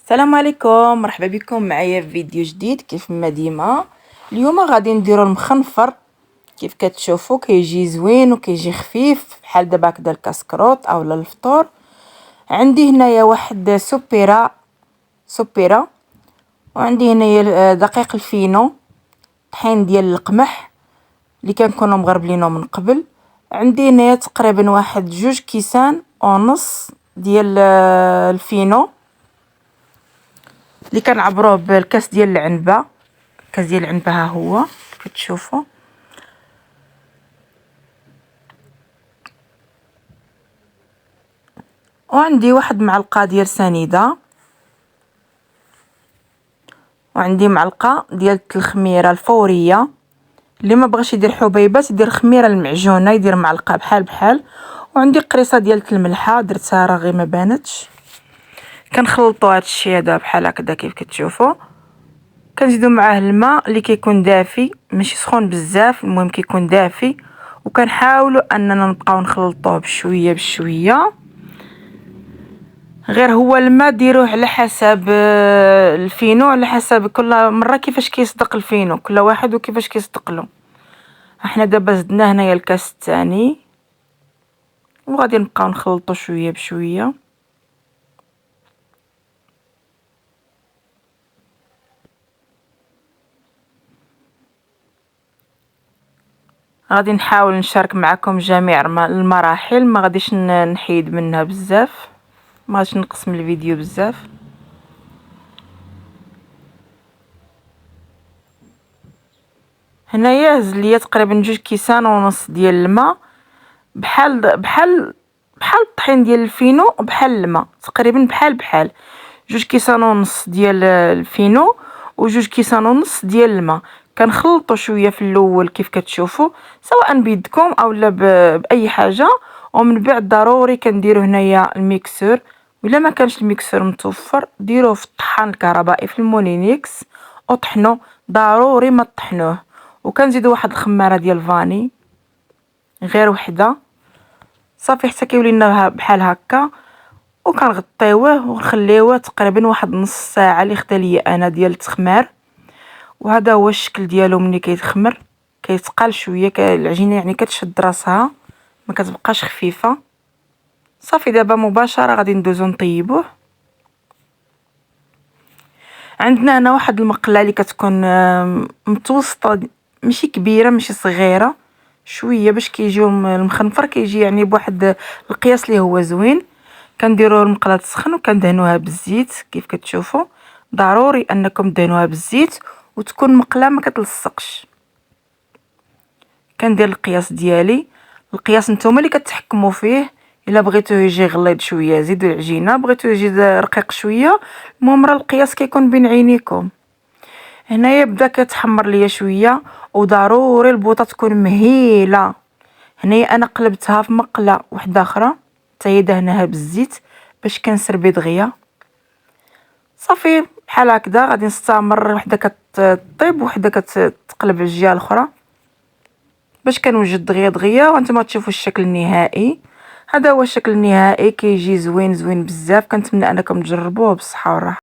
السلام عليكم، مرحبا بكم معايا في فيديو جديد. كيف ما ديما اليوم غادي نديرو المخنفر. كيف كتشوفوا كيجي زوين وكيجي خفيف بحال دابا هكذا الكاسكروط اولا الفطور. عندي هنايا واحد سوبيرا وعندي هنايا دقيق الفينو، طحين ديال القمح اللي كنكونوا مغربلينه من قبل. عندي هنايا تقريبا واحد 2 كيسان ونص ديال الفينو اللي كنعبروه بالكاس ديال العنبه. الكاس ديال العنبه ها هو كتشوفوا. وعندي واحد معلقه ديال سنيده، وعندي معلقه ديال الخميره الفوريه. اللي ما بغاش يدير حبيبات يدير خميره المعجونه، يدير معلقه بحال. وعندي قريصه ديال الملحه درتها راه غير ما بانتش. كنخلطوا هذا الشيء هذا بحال هكذا كيف كتشوفوا. كنزيدوا معاه الماء اللي كيكون دافي، ماشي سخون بزاف، المهم كيكون دافي. وكنحاولوا اننا نبقاو نخلطوه بشويه. غير هو الماء ديروه على حسب الفينو، على حسب كل مره كيفاش كيصدق الفينو، كل واحد وكيفاش كيصدق له. احنا دابا زدنا هنايا الكاس الثاني وغادي نبقاو نخلطوا شويه بشويه. غادي نحاول نشارك معكم جميع المراحل، ما غاديش نحيد منها بزاف، ما غاديش نقسم الفيديو بزاف. هنايا هز ليا تقريبا 2 كيسان ونص ديال الماء، بحال الطحين ديال الفينو، بحال الماء تقريبا بحال 2 كيسان ونص ديال الفينو و2 كيسان ونص ديال الماء. كنخلطوا شويه في الاول كيف كتشوفوا، سواء بيدكم اولا باي حاجه. ومن بعد ضروري كنديروا هنايا الميكسور، ولا ما كانش الميكسور متوفر ديروه في الطحان الكهربائي في المولينيكس وطحنوا، ضروري ما تطحنوه. وكنزيدوا واحد الخماره ديال فاني، غير وحده صافي حتى كيولي لنا بحال هكا. وكنغطيوه ونخليوه تقريبا واحد نص ساعه اللي خدا ليا انا ديال التخمار. وهذا هو الشكل ديالو ملي كيتخمر، كيتقال شويه العجينه يعني كتشد راسها، ما كتبقاش خفيفه. صافي دابا مباشره غادي ندوزو نطيبوه. عندنا هنا واحد المقله اللي كتكون متوسطه، ماشي كبيره ماشي صغيره، شويه باش كيجيو المخنفر كيجي يعني بواحد القياس اللي هو زوين. كنديروا المقله تسخن وكندهنوها بالزيت كيف كتشوفوا. ضروري انكم دهنوها بالزيت وتكون مقله ما كتلصقش. كندير القياس ديالي، القياس نتوما اللي كتحكموا فيه. الا بغيتوه يجي غليظ شويه زيدوا العجينه، بغيتوه يجي رقيق شويه، المهم راه القياس كيكون بين عينيكم. هنايا بدا كتحمر ليا شويه، وضروري البوطه تكون مهيله. هنايا انا قلبتها في مقله واحده اخرى حتى هي دهناها بالزيت باش كنسربي دغيا. صافي بحال هكذا غادي نستمر، وحده كطيب وحده كتقلب الجهه الاخرى باش كنوجد دغيا وانتم تشوفوا الشكل النهائي. هذا هو الشكل النهائي، كيجي زوين بزاف. كنتمنى انكم تجربوه بالصحه والراحه.